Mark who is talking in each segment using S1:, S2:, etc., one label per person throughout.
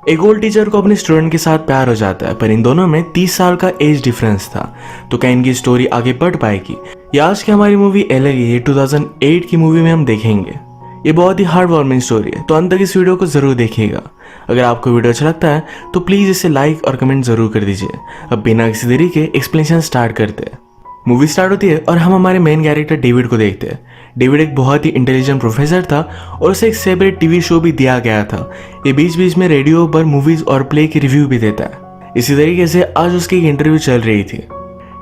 S1: एक old teacher को अपने स्टूडेंट के साथ प्यार हो जाता है, पर इन दोनों में 30 साल का एज डिफरेंस था। तो क्या इनकी स्टोरी आगे बढ़ पाएगी? ये आज की हमारी मूवी अलग है, ये 2008 की मूवी में हम देखेंगे। ये बहुत ही हार्ट वार्मिंग स्टोरी है, तो अंत तक इस वीडियो को जरूर देखिएगा। अगर आपको वीडियो अच्छा लगता है तो प्लीज इसे लाइक और कमेंट जरूर कर दीजिए। अब बिना किसी देरी के एक्सप्लेनेशन स्टार्ट करते हैं। मूवी स्टार्ट होती है और हम हमारे मेन कैरेक्टर डेविड को देखते हैं। डेविड एक बहुत ही इंटेलिजेंट प्रोफेसर था और उसे एक सेपरेट टीवी शो भी दिया गया था। ये बीच बीच में रेडियो पर मूवीज और प्ले की रिव्यू भी देता है। इसी तरीके से आज उसकी एक इंटरव्यू चल रही थी।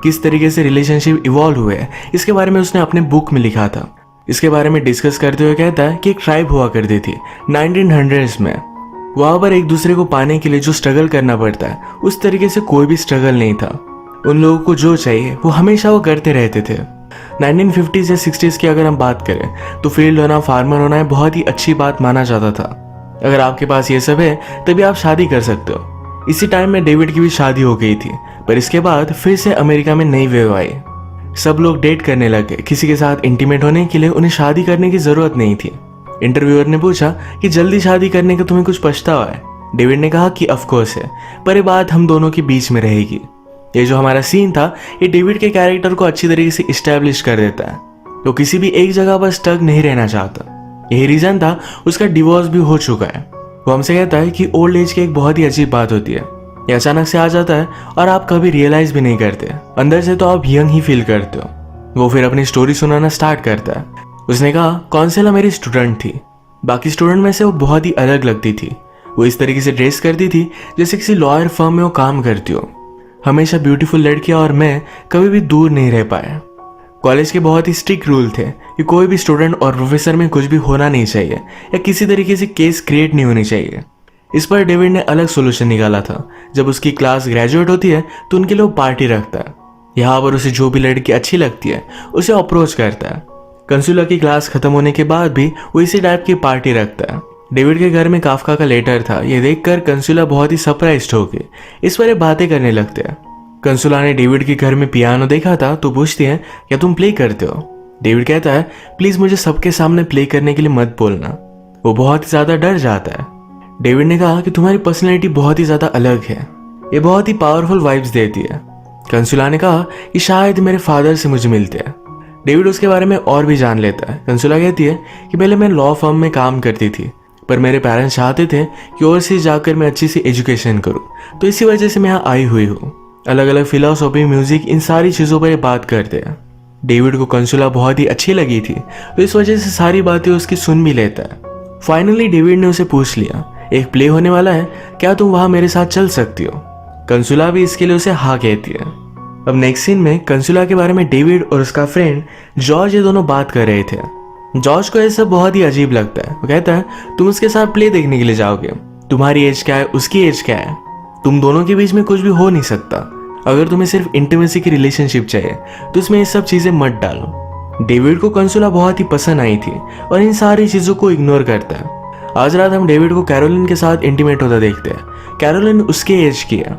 S1: किस तरीके से रिलेशनशिप इवॉल्व हुए इसके बारे में उसने अपने बुक में लिखा था। इसके बारे में डिस्कस करते हुए कहता है कि एक ट्राइब हुआ करती थी 1900s में। वहां पर एक दूसरे को पाने के लिए जो स्ट्रगल करना पड़ता है, उस तरीके से कोई भी स्ट्रगल नहीं था। उन लोगों को जो चाहिए वो हमेशा वो करते रहते थे। 1950s या 60s की अगर हम बात करें तो फील्ड होना, फार्मर होना बहुत ही अच्छी बात माना जाता था। अगर आपके पास ये सब है तभी आप शादी कर सकते हो। इसी टाइम में डेविड की भी शादी हो गई थी, पर इसके बाद फिर से अमेरिका में नई वेव आई। सब लोग डेट करने लगे। किसी के साथ इंटीमेट होने के लिए उन्हें शादी करने की जरूरत नहीं थी। इंटरव्यूअर ने पूछा कि जल्दी शादी करने का तुम्हें कुछ पछतावा है? डेविड ने कहा कि ऑफ कोर्स है, पर ये बात हम दोनों के बीच में रहेगी। ये जो हमारा सीन था, ये डेविड के कैरेक्टर को अच्छी तरीके से इस्टेब्लिश कर देता है। तो किसी भी एक जगह पर स्टक नहीं रहना चाहता। यही रीजन था उसका डिवोर्स भी हो चुका है। वो हमसे कहता है कि ओल्ड एज की एक बहुत ही अजीब बात होती है। ये अचानक से आ जाता है और आप कभी रियलाइज भी नहीं करते। अंदर से तो आप यंग ही फील करते हो। वो फिर अपनी स्टोरी सुनाना स्टार्ट करता है। उसने कहा कौंसिला मेरी स्टूडेंट थी। बाकी स्टूडेंट में से वो बहुत ही अलग लगती थी। वो इस तरीके से ड्रेस करती थी जैसे किसी लॉयर फर्म में वो काम करती हो। हमेशा ब्यूटीफुल लड़कियां और मैं कभी भी दूर नहीं रह पाए। कॉलेज के बहुत ही स्ट्रिक्ट रूल थे कि कोई भी स्टूडेंट और प्रोफेसर में कुछ भी होना नहीं चाहिए या किसी तरीके से केस क्रिएट नहीं होनी चाहिए। इस पर डेविड ने अलग सोल्यूशन निकाला था। जब उसकी क्लास ग्रेजुएट होती है तो उनके लिए पार्टी रखता है। यहाँ पर उसे जो भी लड़की अच्छी लगती है उसे अप्रोच करता है। कंसुला की क्लास खत्म होने के बाद भी वो इसी टाइप की पार्टी रखता है। डेविड के घर में काफका का लेटर था। ये देखकर कंसुला बहुत ही सरप्राइज्ड हो गई। इस पर बातें करने लगते हैं। कंसुला ने डेविड के घर में पियानो देखा था तो पूछती है क्या तुम प्ले करते हो? डेविड कहता है प्लीज मुझे सबके सामने प्ले करने के लिए मत बोलना। वो बहुत ही ज्यादा डर जाता है। डेविड ने कहा कि तुम्हारी पर्सनैलिटी बहुत ही ज्यादा अलग है, ये बहुत ही पावरफुल वाइब्स देती है। कंसुला ने कहा कि शायद मेरे फादर से मुझे मिलते हैं। डेविड उसके बारे में और भी जान लेता है। कंसुला कहती है कि पहले मैं लॉ फर्म में काम करती थी, पर मेरे पेरेंट्स चाहते थे कि ओवरसीज जाकर मैं अच्छी सी एजुकेशन करूं, तो इसी वजह से मैं यहाँ आई हुई हूँ। अलग अलग फिलोसॉफी, म्यूजिक, इन सारी चीज़ों पर बात करते हैं। डेविड को कंसुला बहुत ही अच्छी लगी थी, तो इस वजह से सारी बातें उसकी सुन भी लेता है। फाइनली डेविड ने उसे पूछ लिया एक प्ले होने वाला है, क्या तुम वहां मेरे साथ चल सकती हो? कंसुला भी इसके लिए उसे हाँ कहती है। अब नेक्स्ट सीन में कंसुला के बारे में डेविड और उसका फ्रेंड जॉर्ज ये दोनों बात कर रहे थे। जॉर्ज को ये सब बहुत ही अजीब लगता है। वो कहता है तुम उसके साथ प्ले देखने के लिए जाओगे, तुम्हारी एज क्या है, उसकी एज क्या है, तुम दोनों के बीच में कुछ भी हो नहीं सकता। अगर तुम्हें सिर्फ इंटीमेसी की रिलेशनशिप चाहिए तो इसमें ये सब चीजें मत डालो। डेविड को कंसुला बहुत ही पसंद आई थी और इन सारी चीजों को इग्नोर करता है। आज रात हम डेविड को कैरोलिन के साथ इंटीमेट होता देखते हैं। कैरोलिन उसके एज की है।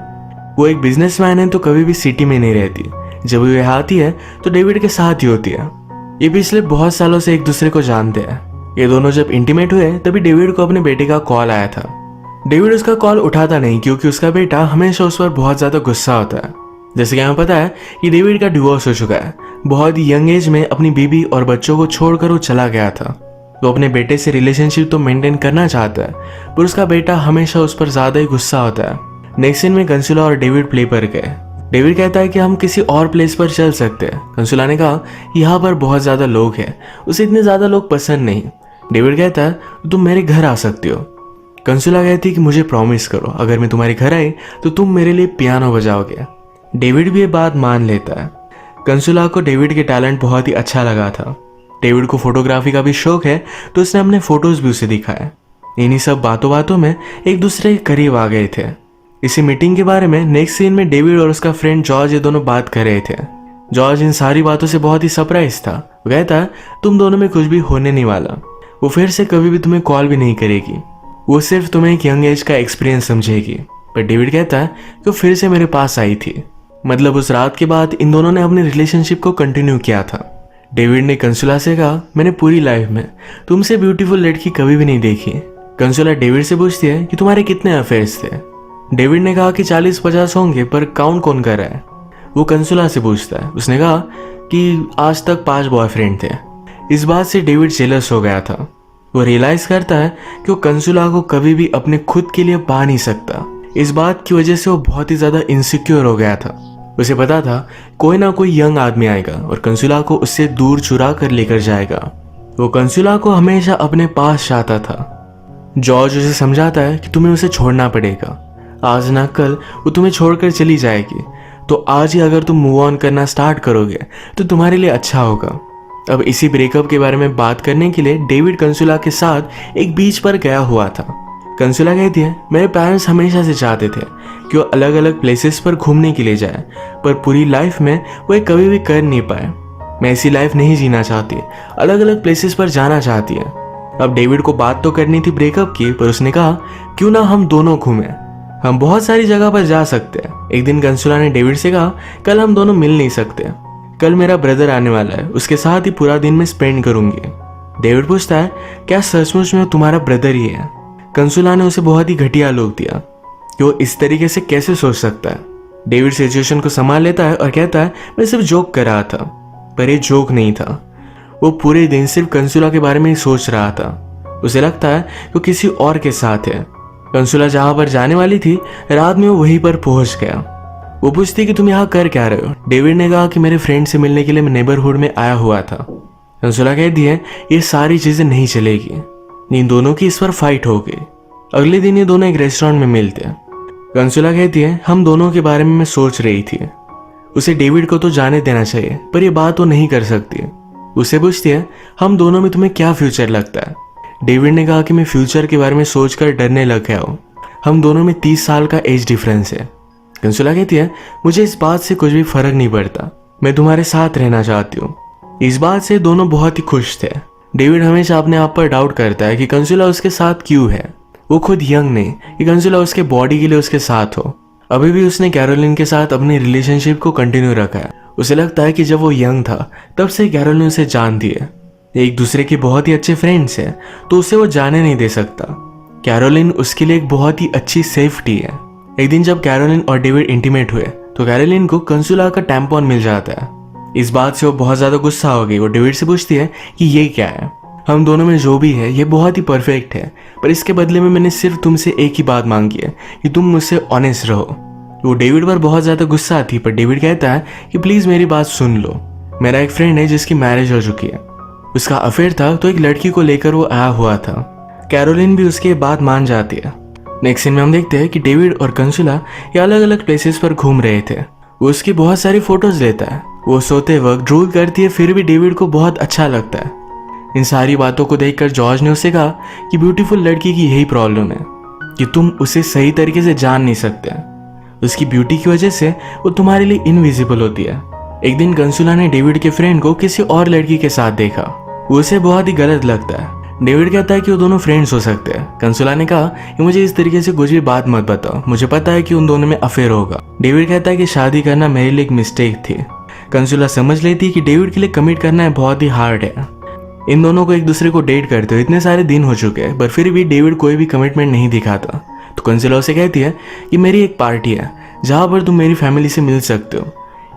S1: वो एक बिजनेसमैन है तो कभी भी सिटी में नहीं रहती। जब वो यहाँ आती है तो डेविड के साथ ही होती है। ये पिछले बहुत सालों से एक दूसरे को जानते हैं। ये दोनों जब इंटीमेट हुए तभी डेविड को अपने बेटे का कॉल आया था। डेविड उसका कॉल उठाता नहीं क्योंकि उसका बेटा हमेशा उस पर बहुत ज्यादा गुस्सा होता है। जैसे कि हमें पता है कि डेविड का डिवोर्स हो चुका है। बहुत ही यंग एज में अपनी बीबी और बच्चों को छोड़कर वो चला गया था। वो अपने बेटे से रिलेशनशिप तो मेंटेन करना चाहता है, पर उसका बेटा हमेशा उस पर ज्यादा ही गुस्सा होता है। नेक्स्ट सीन में कंसुला और डेविड प्ले पर गए। डेविड कहता है कि हम किसी और प्लेस पर चल सकते हैं। कंसुला ने कहा यहाँ पर बहुत ज्यादा लोग हैं, उसे इतने ज्यादा लोग पसंद नहीं। डेविड कहता है तुम मेरे घर आ सकती हो। कंसुला कहती है कि मुझे प्रॉमिस करो अगर मैं तुम्हारे घर आई तो तुम मेरे लिए पियानो बजाओगे। डेविड भी ये बात मान लेता है। कंसुला को डेविड के टैलेंट बहुत ही अच्छा लगा था। डेविड को फोटोग्राफी का भी शौक है तो उसने अपने फोटोज भी उसे दिखाया। इन्हीं सब बातों बातों में एक दूसरे के करीब आ गए थे। इसी मीटिंग के बारे में नेक्स्ट सीन में डेविड और उसका फ्रेंड जॉर्ज ये दोनों बात कर रहे थे। जॉर्ज इन सारी बातों से बहुत ही सरप्राइज था। वो कहता है तुम दोनों में कुछ भी होने नहीं वाला। वो फिर से कभी भी तुम्हें कॉल भी नहीं करेगी। वो सिर्फ तुम्हें एक यंग एज का एक्सपीरियंस समझेगी। पर डेविड कहता है कि वो फिर से मेरे पास आई थी। मतलब उस रात के बाद इन दोनों ने अपने रिलेशनशिप को कंटिन्यू किया था। डेविड ने कंसुला से कहा मैंने पूरी लाइफ में तुमसे ब्यूटीफुल लड़की कभी भी नहीं देखी। कंसुला डेविड से पूछती है कि तुम्हारे कितने अफेयर्स थे। डेविड ने कहा कि 40-50 होंगे, पर काउंट कौन कर रहा है। वो कंसुला से पूछता है। उसने कहा कि आज तक 5 बॉयफ्रेंड थे। इस बात से डेविड जेलस हो गया था। वो रियलाइज करता है कि वो कंसुला को कभी भी अपने खुद के लिए पा नहीं सकता। इस बात की वजह से वो बहुत ही ज्यादा इनसिक्योर हो गया था। उसे पता था कोई ना कोई यंग आदमी आएगा और कंसुला को उससे दूर चुरा कर लेकर जाएगा। वो कंसुला को हमेशा अपने पास चाहता था। जॉर्ज उसे समझाता है कि तुम्हें उसे छोड़ना पड़ेगा, आज ना कल वो तुम्हें छोड़कर चली जाएगी, तो आज ही अगर तुम मूव ऑन करना स्टार्ट करोगे तो तुम्हारे लिए अच्छा होगा। अब इसी ब्रेकअप के बारे में बात करने के लिए डेविड कंसुला के साथ एक बीच पर गया हुआ था। कंसुला कहती है, मेरे पेरेंट्स हमेशा से चाहते थे कि वो अलग अलग प्लेसेस पर घूमने के लिए जाए, पर पूरी लाइफ में वो कभी भी कर नहीं पाए। मैं ऐसी लाइफ नहीं जीना चाहती, अलग अलग प्लेसेस पर जाना चाहती है। अब डेविड को बात तो करनी थी ब्रेकअप की, पर उसने कहा क्यों ना हम दोनों घूमें, हम बहुत सारी जगह पर जा सकते हैं। एक दिन कंसुला ने डेविड से कहा, कल हम दोनों मिल नहीं सकते, कल मेरा ब्रदर आने वाला है, उसके साथ ही पूरा दिन मैं स्पेंड करूंगी। डेविड पूछता है, क्या सचमुच में तुम्हारा ब्रदर ही है? कंसुला ने उसे बहुत ही घटिया लुक दिया कि वो इस तरीके से कैसे सोच सकता है। डेविड सिचुएशन को संभाल लेता है और कहता है, मैं सिर्फ जोक कर रहा था, पर ये जोक नहीं था। वो पूरे दिन सिर्फ कंसुला के बारे में ही सोच रहा था। उसे लगता है कि वो किसी और के साथ है। कंसुला जहां पर जाने वाली थी, रात में वो वहीं पर पहुंच गया। वो पूछती कि तुम यहाँ कर क्या रहे हो? डेविड ने कहा कि मेरे फ्रेंड से मिलने के लिए मैं नेबरहुड में आया हुआ था। कंसुला कहती है, ये सारी चीजें नहीं चलेगी, इन दोनों की इस पर फाइट हो गई। अगले दिन ये दोनों एक रेस्टोरेंट में मिलते हैं। कंसुला कहती है, हम दोनों के बारे में मैं सोच रही थी, उसे डेविड को तो जाने देना चाहिए, पर ये बात वो नहीं कर सकती। उसे पूछती है, हम दोनों में तुम्हें क्या फ्यूचर लगता है? डेविड ने कहा कि मैं फ्यूचर के बारे में सोचकर डरने लग गया हूँ, हम दोनों में 30 साल का एज डिफरेंस है। कंसुला कहती है, मुझे इस बात से कुछ भी फर्क नहीं पड़ता, मैं तुम्हारे साथ रहना चाहती हूँ। इस बात से दोनों बहुत ही खुश थे। डेविड हमेशा अपने आप पर डाउट करता है कि कंसुला उसके साथ क्यों है। वो खुद यंग नहीं कि कंसुला उसके बॉडी के लिए उसके साथ हो। अभी भी उसने कैरोलिन के साथ अपने रिलेशनशिप को कंटिन्यू रखा है। उसे लगता है कि जब वो यंग था तब से कैरोलिन उसे जानती है, एक दूसरे के बहुत ही अच्छे फ्रेंड्स हैं, तो उसे वो जाने नहीं दे सकता। कैरोलिन उसके लिए एक बहुत ही अच्छी सेफ्टी है। एक दिन जब कैरोलिन और डेविड इंटीमेट हुए तो कैरोलिन को कंसुला का टैम्पॉन मिल जाता है। इस बात से वो बहुत ज्यादा गुस्सा हो गई। वो डेविड से पूछती है कि ये क्या है? हम दोनों में जो भी है ये बहुत ही परफेक्ट है, पर इसके बदले में मैंने सिर्फ तुमसे एक ही बात मांगी है कि तुम मुझसे ऑनेस्ट रहो। वो डेविड पर बहुत ज्यादा गुस्सा थी, पर डेविड कहता है कि प्लीज मेरी बात सुन लो। मेरा एक फ्रेंड है जिसकी मैरिज हो चुकी है, उसका अफेयर था तो एक लड़की को लेकर वो आया हुआ था। कैरोलिन भी उसकी बात मान जाती है। नेक्स्ट सीन में हम देखते हैं कि डेविड और कंसुला ये अलग अलग प्लेसेस पर घूम रहे थे। वो उसकी बहुत सारी फोटोज लेता है। वो सोते वक्त ड्रूल करती है, फिर भी डेविड को बहुत अच्छा लगता है। इन सारी बातों को देखकर जॉर्ज ने उसे कहा कि ब्यूटीफुल लड़की की यही प्रॉब्लम है कि तुम उसे सही तरीके से जान नहीं सकते। उसकी ब्यूटी की वजह से वो तुम्हारे लिए इनविजिबल होती है। एक दिन कंसुला ने डेविड के फ्रेंड को किसी और लड़की के साथ देखा। वो उसे बहुत ही गलत लगता है। डेविड कहता है कि वो दोनों फ्रेंड्स हो सकते हैं। कंसुला ने कहा कि मुझे इस तरीके से कुछ भी बात मत बताओ, मुझे पता है कि उन दोनों में अफेयर होगा। डेविड कहता है कि शादी करना मेरे लिए एक मिस्टेक थी। कंसुला समझ लेती है कि डेविड के लिए कमिट करना बहुत ही हार्ड है। इन दोनों को एक दूसरे को डेट करते हुए इतने सारे दिन हो चुके हैं, पर फिर भी डेविड कोई भी कमिटमेंट नहीं दिखाता। तो कंसुला उसे कहती है कि मेरी एक पार्टी है जहां पर तुम मेरी फैमिली से मिल सकते हो।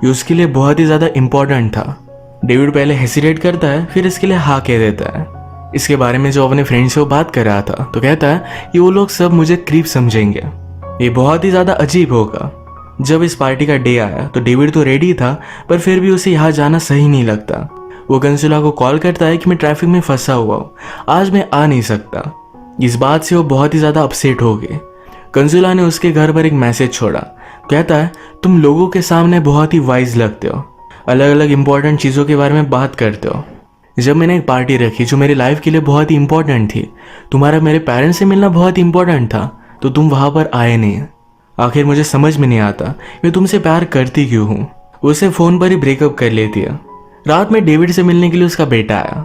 S1: ये उसके लिए बहुत ही ज्यादा इंपॉर्टेंट था। डेविड पहले हेसिटेट करता है, फिर इसके लिए हाँ कह देता है। इसके बारे में जो अपने फ्रेंड से वो बात कर रहा था, तो कहता है कि वो लोग सब मुझे क्रीप समझेंगे, ये बहुत ही ज्यादा अजीब होगा। जब इस पार्टी का डे आया तो डेविड तो रेडी था, पर फिर भी उसे यहाँ जाना सही नहीं लगता। वो कंसुला को कॉल करता है कि मैं ट्रैफिक में फंसा हुआ हूँ, आज मैं आ नहीं सकता। इस बात से वो बहुत ही ज्यादा अपसेट हो गए। कंसुला ने उसके घर पर एक मैसेज छोड़ा, कहता है तुम लोगों के सामने बहुत ही वाइज लगते हो, अलग अलग इंपॉर्टेंट चीज़ों के बारे में बात करते हो। जब मैंने एक पार्टी रखी जो मेरी लाइफ के लिए बहुत ही इंपॉर्टेंट थी, तुम्हारा मेरे पेरेंट्स से मिलना बहुत ही इंपॉर्टेंट था, तो तुम वहां पर आए नहीं। आखिर मुझे समझ में नहीं आता मैं तुमसे प्यार करती क्यों हूँ। उसे फोन पर ही ब्रेकअप कर लेती है। रात में डेविड से मिलने के लिए उसका बेटा आया।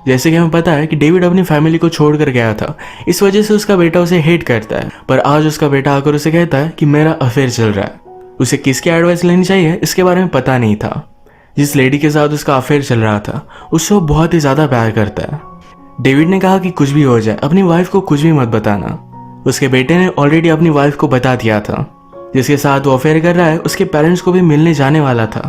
S1: जैसे कि हमें पता है कि डेविड अपनी फैमिली को छोड़कर गया था, इस वजह से उसका बेटा उसे हेट करता है। पर आज उसका बेटा आकर उसे कहता है कि मेरा अफेयर चल रहा है। उसे किसकी एडवाइस लेनी चाहिए इसके बारे में पता नहीं था। जिस लेडी के साथ उसका अफेयर चल रहा था उससे वो बहुत ही ज्यादा प्यार करता है। डेविड ने कहा कि कुछ भी हो जाए अपनी वाइफ को कुछ भी मत बताना। उसके बेटे ने ऑलरेडी अपनी वाइफ को बता दिया था। जिसके साथ वो अफेयर कर रहा है उसके पेरेंट्स को भी मिलने जाने वाला था।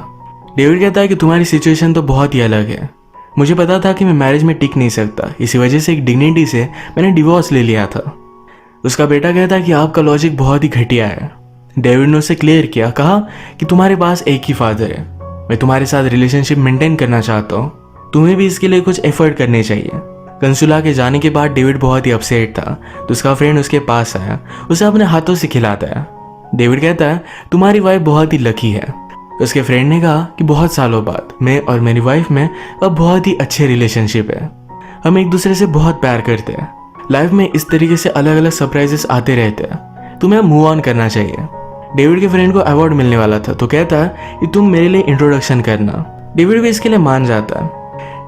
S1: डेविड कहता है कि तुम्हारी सिचुएशन तो बहुत ही अलग है। मुझे पता था कि मैं मैरिज में टिक नहीं सकता, इसी वजह से एक डिग्निटी से मैंने डिवोर्स ले लिया था। उसका बेटा कहता है कि आपका लॉजिक बहुत ही घटिया है। डेविड ने उसे क्लियर किया, कहा कि तुम्हारे पास एक ही फादर है, मैं तुम्हारे साथ रिलेशनशिप मेंटेन करना चाहता हूँ, तुम्हें भी इसके लिए कुछ एफर्ट करने चाहिए। कंसुला के जाने के बाद डेविड बहुत ही अपसेट था, तो उसका फ्रेंड उसके पास आया, उसे अपने हाथों से खिलाता है। डेविड कहता है तुम्हारी वाइफ बहुत ही लकी है। उसके फ्रेंड ने कहा कि बहुत सालों बाद मैं और मेरी वाइफ में अब बहुत ही अच्छे रिलेशनशिप है, हम एक दूसरे से बहुत प्यार करते हैं। लाइफ में इस तरीके से अलग अलग सरप्राइजेस आते रहते हैं, तुम्हें मूव ऑन करना चाहिए। डेविड के फ्रेंड को अवार्ड मिलने वाला था, तो कहता है कि तुम मेरे लिए इंट्रोडक्शन करना। डेविड भी इसके लिए मान जाता है।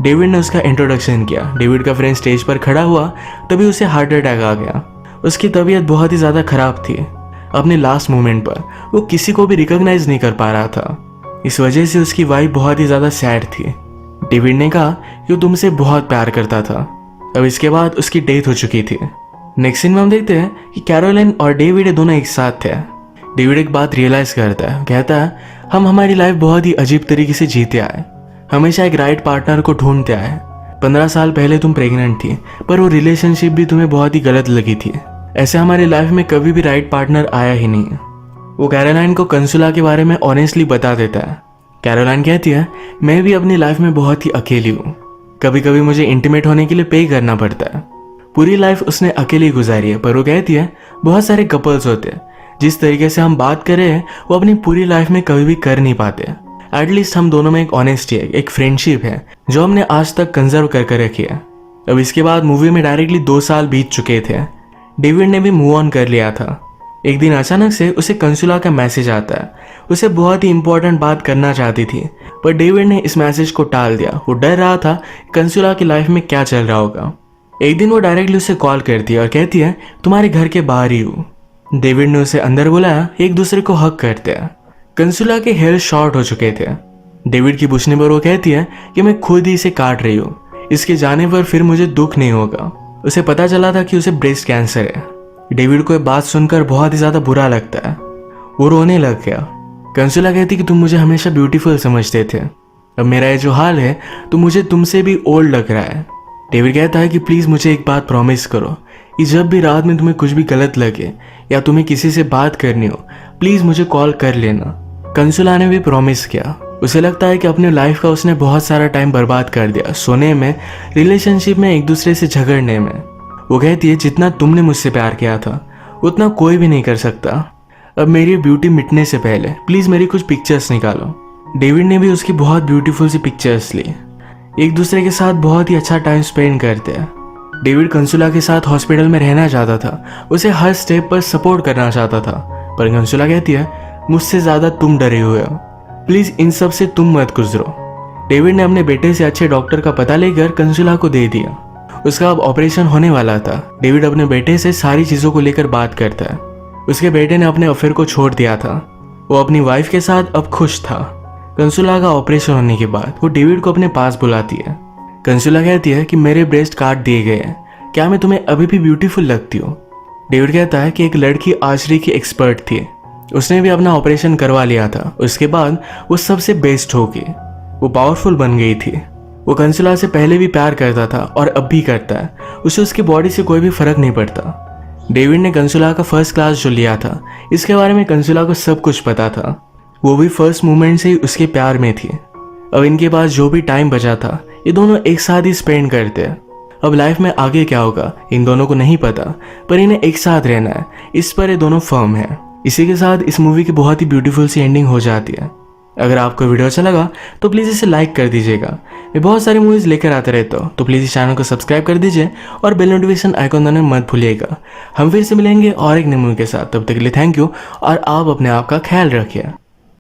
S1: डेविड ने उसका इंट्रोडक्शन किया। डेविड का फ्रेंड स्टेज पर खड़ा हुआ, तभी उसे हार्ट अटैक आ गया। उसकी तबीयत बहुत ही ज़्यादा खराब थी। अपने लास्ट मोमेंट पर वो किसी को भी रिकॉग्नाइज नहीं कर पा रहा था। इस वजह से उसकी वाइफ बहुत ही ज़्यादा सैड थी। डेविड ने कहा कि वो तुमसे बहुत प्यार करता था। अब इसके बाद उसकी डेथ हो चुकी थी। नेक्स्ट सीन में हम देखते हैं कि कैरोलाइन और डेविड दोनों एक साथ थे। डेविड एक बात रियलाइज करता है, कहता है हम हमारी लाइफ बहुत ही अजीब तरीके से जीते आए, हमेशा एक राइट पार्टनर को ढूंढते आए। 15 साल पहले तुम प्रेग्नेंट थी, पर वो रिलेशनशिप भी तुम्हें बहुत ही गलत लगी थी। ऐसे हमारी लाइफ में कभी भी राइट पार्टनर आया ही नहीं। वो कैरोलाइन को कंसुला के बारे में ऑनेस्टली बता देता है। कैरोलाइन कहती है मैं भी अपनी लाइफ में बहुत ही अकेली हूँ, कभी कभी मुझे इंटीमेट होने के लिए पे करना पड़ता है। पूरी लाइफ उसने अकेली गुजारी है, पर वो कहती है बहुत सारे कपल्स होते हैं जिस तरीके से हम बात कर रहे हैं वो अपनी पूरी लाइफ में कभी भी कर नहीं पाते। एटलीस्ट हम दोनों में एक ऑनेस्टी है, एक फ्रेंडशिप है जो हमने आज तक कंजर्व कर रखी है। अब इसके बाद मूवी में डायरेक्टली 2 साल बीत चुके थे। डेविड ने भी मूव ऑन कर लिया था। एक दिन अचानक से उसे कंसुला का मैसेज आता है। उसे बहुत ही इंपॉर्टेंट बात करना चाहती थी, पर डेविड ने इस मैसेज को टाल दिया। वो डर रहा था कंसुला की लाइफ में क्या चल रहा होगा। एक दिन वो डायरेक्टली उसे कॉल करती है और कहती है तुम्हारे घर के बाहर ही हूँ। डेविड ने उसे अंदर बुलाया, एक दूसरे को हक करते हैं। कंसुला के हेयर शॉर्ट हो चुके थे। डेविड की पूछने पर वो कहती है कि मैं खुद ही इसे काट रही हूँ, इसके जाने पर फिर मुझे दुख नहीं होगा। उसे पता चला था कि उसे ब्रेस्ट कैंसर है। डेविड को ये बात सुनकर बहुत ही ज्यादा बुरा लगता है, वो रोने लग गया। कंसुला कहती कि तुम मुझे हमेशा ब्यूटीफुल समझते थे, अब मेरा ये जो हाल है तो मुझे तुमसे भी ओल्ड लग रहा है। डेविड कहता है कि प्लीज मुझे एक बात प्रॉमिस करो कि जब भी रात में तुम्हें कुछ भी गलत लगे या तुम्हें किसी से बात करनी हो प्लीज मुझे कॉल कर लेना। कंसुला ने भी प्रॉमिस किया। उसे लगता है कि अपनी लाइफ का उसने बहुत सारा टाइम बर्बाद कर दिया सोने में, रिलेशनशिप में, एक दूसरे से झगड़ने में। वो कहती है जितना तुमने मुझसे प्यार किया था उतना कोई भी नहीं कर सकता। अब मेरी ब्यूटी मिटने से पहले प्लीज मेरी कुछ पिक्चर्स निकालो। डेविड ने भी उसकी बहुत ब्यूटीफुल सी पिक्चर्स ली। एक दूसरे के साथ बहुत ही अच्छा टाइम स्पेंड करते हैं। डेविड कंसुला के साथ हॉस्पिटल में रहना चाहता था, उसे हर स्टेप पर सपोर्ट करना चाहता था, पर कंसुला कहती है मुझसे ज्यादा तुम डरे हुए हो, प्लीज इन सब से तुम मत गुजरो। डेविड ने अपने बेटे से अच्छे डॉक्टर का पता लेकर कंसुला को दे दिया। उसका अब ऑपरेशन होने वाला था। डेविड अपने बेटे से सारी चीजों को लेकर बात करता है। उसके बेटे ने अपने अफेयर को छोड़ दिया था, वो अपनी वाइफ के साथ अब खुश था। कंसुला का ऑपरेशन होने के बाद वो डेविड को अपने पास बुलाती है। कंसुला कहती है कि मेरे ब्रेस्ट काट दिए गए हैं, क्या मैं तुम्हें अभी भी ब्यूटीफुल लगती हूँ। डेविड कहता है कि एक लड़की आर्चरी की एक्सपर्ट थी, उसने भी अपना ऑपरेशन करवा लिया था, उसके बाद वो सबसे बेस्ट होगी, वो पावरफुल बन गई थी। वो कंसुला से पहले भी प्यार करता था और अब भी करता है, उसे उसकी बॉडी से कोई भी फर्क नहीं पड़ता। डेविड ने कंसुला का फर्स्ट क्लास जो लिया था इसके बारे में कंसुला को सब कुछ पता था, वो भी फर्स्ट मोमेंट से ही उसके प्यार में थी। अब इनके पास जो भी टाइम बचा था ये दोनों एक साथ ही स्पेंड करते हैं। अब लाइफ में आगे क्या होगा इन दोनों को नहीं पता, पर इन्हें एक साथ रहना है, इस पर ये दोनों फर्म है। इसी के साथ इस मूवी की बहुत ही ब्यूटीफुल सी एंडिंग हो जाती है। अगर आपको वीडियो अच्छा लगा तो प्लीज़ इसे लाइक कर दीजिएगा। मैं बहुत सारी मूवीज़ लेकर आते रहता हूँ, तो प्लीज़ इस चैनल को सब्सक्राइब कर दीजिए और बेल नोटिफिकेशन आइकॉन दबाना मत भूलिएगा। हम फिर से मिलेंगे और एक नई मूवी के साथ, तब तक के लिए थैंक यू और आप अपने आप का ख्याल रखिए।